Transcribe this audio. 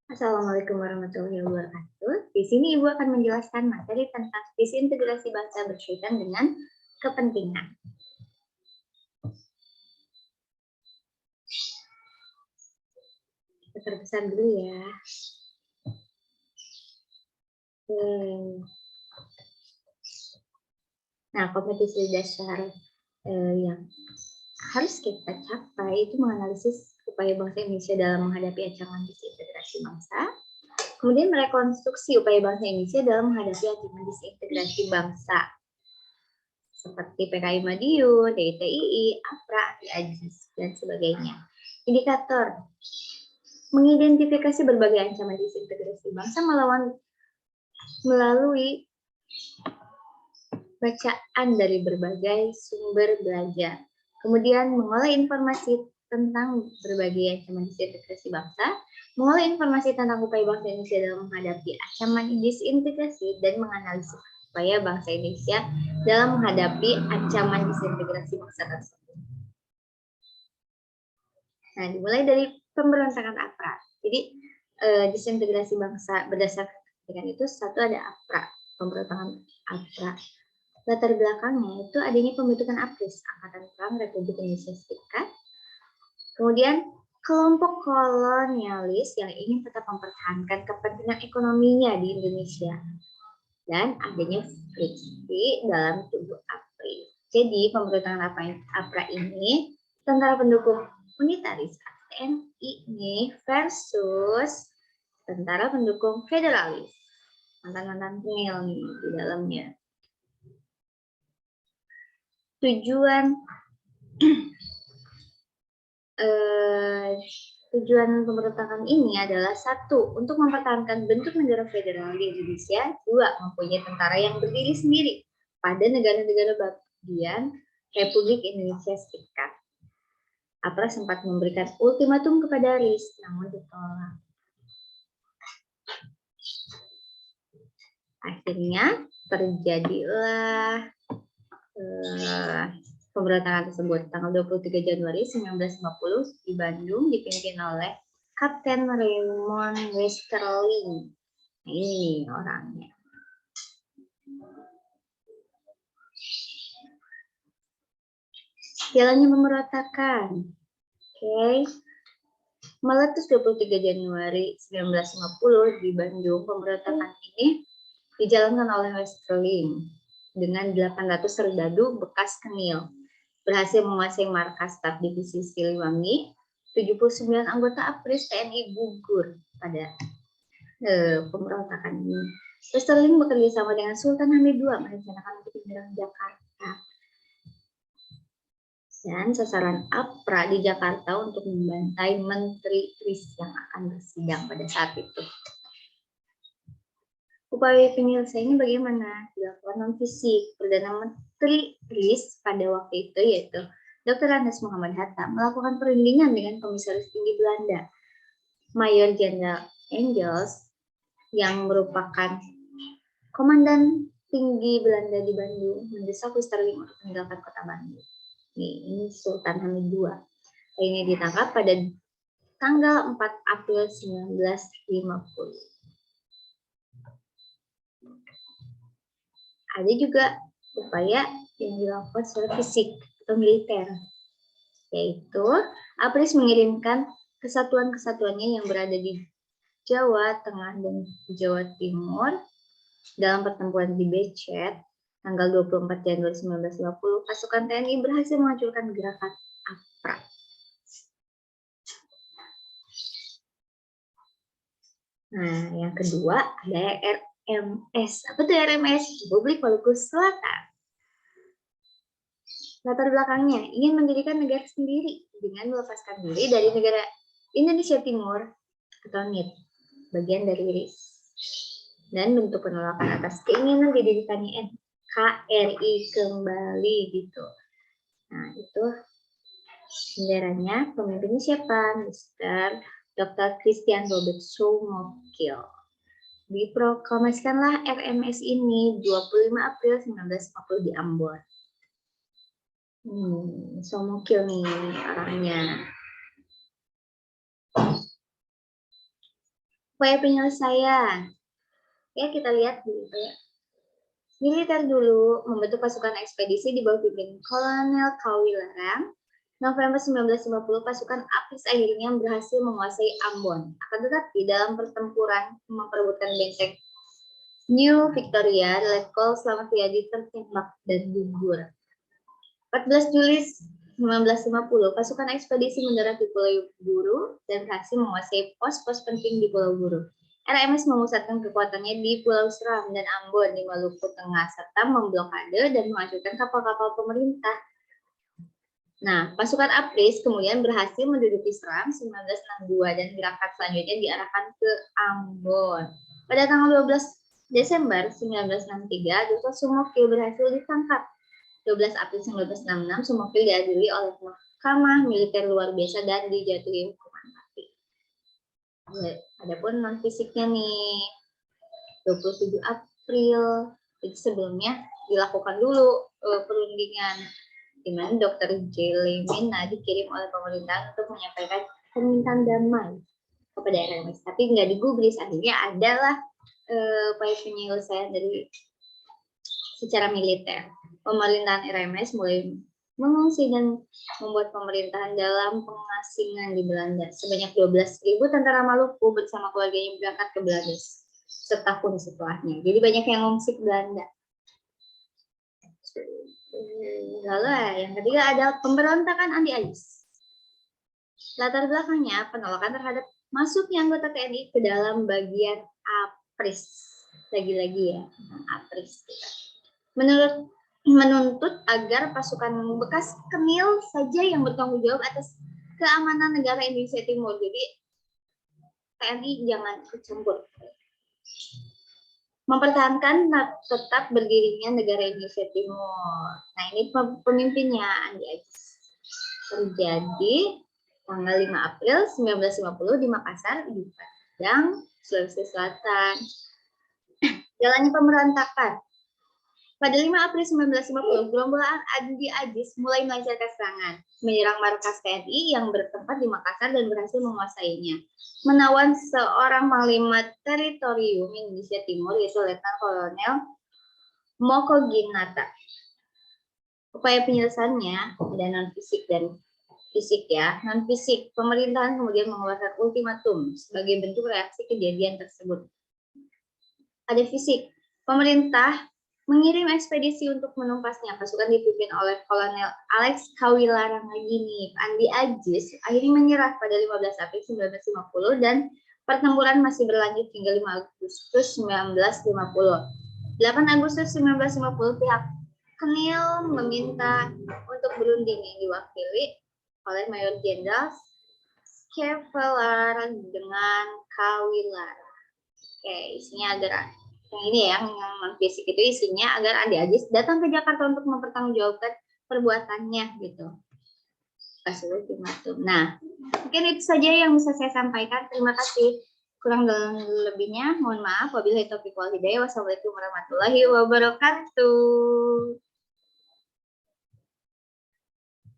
Assalamualaikum warahmatullahi wabarakatuh. Di sini Ibu akan menjelaskan materi tentang disintegrasi bangsa berkaitan dengan kepentingan. Kita perbesar dulu ya. Nah, kompetisi dasar yang harus kita capai itu menganalisis upaya bangsa Indonesia dalam menghadapi ancaman disintegrasi bangsa, kemudian merekonstruksi upaya bangsa Indonesia dalam menghadapi ancaman disintegrasi bangsa seperti PKI Madiun, DITII, APRA, AJIS, dan sebagainya. Indikator mengidentifikasi berbagai ancaman disintegrasi bangsa melalui bacaan dari berbagai sumber belajar. Kemudian mengolah informasi tentang berbagai ancaman disintegrasi bangsa, mengolah informasi tentang upaya bangsa Indonesia dalam menghadapi ancaman disintegrasi, dan menganalisis upaya bangsa Indonesia dalam menghadapi ancaman disintegrasi bangsa tersebut. Nah, dimulai dari pemberontakan APRA. Jadi, disintegrasi bangsa berdasarkan kepentingan itu satu ada APRA, pemberontakan APRA. Latar belakangnya itu adanya pembentukan APRIS, Angkatan Perang Republik Indonesia Serikat. Kemudian kelompok kolonialis yang ingin tetap mempertahankan kepentingan ekonominya di Indonesia. Dan adanya friksi dalam tubuh APRIS. Jadi pemberontakan APRA ini tentara pendukung unitaris TNI ini versus tentara pendukung federalis. Mantan-mantan penil nih di dalamnya. Tujuan pemberontakan ini adalah satu, untuk mempertahankan bentuk negara federal di Indonesia. Dua, mempunyai tentara yang berdiri sendiri pada negara-negara bagian Republik Indonesia Serikat. APRA sempat memberikan ultimatum kepada RIS, namun ditolak. Akhirnya terjadilah pemberontakan tersebut tanggal 23 Januari 1950 di Bandung, dipimpin oleh Kapten Raymond Westerling. Nah, ini orangnya. Jalannya pemberontakan. Oke. Meletus 23 Januari 1950 di Bandung. Pemberontakan ini dijalankan oleh Westerling dengan 800 serdadu bekas kenil. Berhasil menguasai markas staf divisi Siliwangi. 79 anggota APRIS TNI gugur pada pemberontakan ini. Westerling bekerja sama dengan Sultan Hamid II merencanakan untuk menyerang Jakarta. Dan sasaran APRA di Jakarta untuk membantai Menteri RIS yang akan bersidang pada saat itu. Upaya penyelesaiannya bagaimana? Dilakukan non-fisik. Perdana Menteri RIS pada waktu itu yaitu Dr. Andes Muhammad Hatta melakukan perundingan dengan Komisaris Tinggi Belanda, Mayor Jenderal Engels, yang merupakan komandan tinggi Belanda di Bandung, mendesak Westerling untuk meninggalkan kota Bandung. Ini Sultan Hamid II. Ini ditangkap pada tanggal 4 April 1950. Ada juga upaya yang dilakukan secara fisik atau militer, yaitu APRIS mengirimkan kesatuan-kesatuannya yang berada di Jawa Tengah dan Jawa Timur dalam pertempuran di Becet tanggal 24 Januari 1950. Pasukan TNI berhasil menghancurkan gerakan APRA. Nah, yang kedua ada RMS. Apa tuh RMS? Republik Maluku Selatan. Latar belakangnya ingin mendirikan negara sendiri dengan melepaskan diri dari negara Indonesia Timur atau NIT, bagian dari RIS. Dan bentuk penolakan atas keinginan didirikannya NKRI kembali gitu. Nah, itu benderanya. Pemimpinnya siapa? Mr. Dr. Christian Robert Soumokil. Diproklamasikanlah RMS ini 25 April 1950 di Ambon. Soumokil nih orangnya. Upaya penyelesaian. Ya, kita lihat dulu ya. Militer dulu membentuk pasukan ekspedisi di bawah pimpin Kolonel Kawilarang. November 1950, pasukan APRIS akhirnya berhasil menguasai Ambon. Akan tetapi dalam pertempuran memperebutkan benteng New Victoria, Letkol Slamet Riyadi tertembak dan gugur. 14 Juli 1950, pasukan ekspedisi mendarat di Pulau Buru dan berhasil menguasai pos-pos penting di Pulau Buru. RMS memusatkan kekuatannya di Pulau Seram dan Ambon di Maluku Tengah, serta memblokade dan menghancurkan kapal-kapal pemerintah. Nah, pasukan APRIS kemudian berhasil menduduki Seram 1962 dan gerakan selanjutnya diarahkan ke Ambon. Pada tanggal 12 Desember 1963, Dr. Sumokil berhasil ditangkap. 12 April 1966, Sumokil diadili oleh Mahkamah Militer Luar Biasa dan dijatuhi hukuman mati. Adapun non fisiknya nih, 27 April, itu sebelumnya dilakukan dulu perundingan di mana Dr. J. Lemina dikirim oleh pemerintah untuk menyampaikan permintaan damai kepada RMS, tapi nggak digubris. Akhirnya adalah upaya penyelesaian dari secara militer. Pemerintahan RMS mulai mengungsi dan membuat pemerintahan dalam pengasingan di Belanda. Sebanyak 12.000 tentara Maluku bersama keluarganya berangkat ke Belanda setahun setelahnya. Jadi banyak yang mengungsi ke Belanda. Lalu yang ketiga ada pemberontakan Andi Agis. Latar belakangnya penolakan terhadap masuknya anggota TNI ke dalam bagian APRIS. Lagi-lagi ya, APRIS. Menuntut agar pasukan bekas Kemil saja yang bertanggung jawab atas keamanan negara Indonesia Timur. Jadi TNI jangan ikut campur. Mempertahankan tetap berdirinya negara Indonesia Timur. Nah, ini pemimpinnya Andi Agis. Terjadi tanggal 5 April 1950 di Makassar, di Padang, Sulawesi Selatan. Jalannya pemberontakan. Pada 5 April 1950, gerombolan Andi Agis mulai melancarkan serangan, menyerang markas TNI yang bertempat di Makassar dan berhasil menguasainya. Menawan seorang panglima teritorium Indonesia Timur, yaitu Letnan Kolonel Moko Ginata. Upaya penyelesaiannya ada non-fisik dan fisik ya. Non-fisik, pemerintahan kemudian mengeluarkan ultimatum sebagai bentuk reaksi kejadian tersebut. Ada fisik, pemerintah mengirim ekspedisi untuk menumpasnya. Pasukan dipimpin oleh Kolonel Alex Kawilarang lagi nih. Andi Agis akhirnya menyerah pada 15 April 1950 dan pertempuran masih berlanjut hingga 5 Agustus 1950. 8 Agustus 1950 pihak Kemil meminta untuk berunding yang diwakili oleh Mayor Jenderal Skevelar dengan Kawilarang. Oke, isinya agar yang ini ya, yang non fisik itu isinya agar Andi Agis datang ke Jakarta untuk mempertanggungjawabkan perbuatannya gitu. Kasih ultimatum. Nah, mungkin itu saja yang bisa saya sampaikan. Terima kasih. Kurang dan lebihnya mohon maaf. Wabillahi taufiq wal hidayah. Wassalamualaikum warahmatullahi wabarakatuh.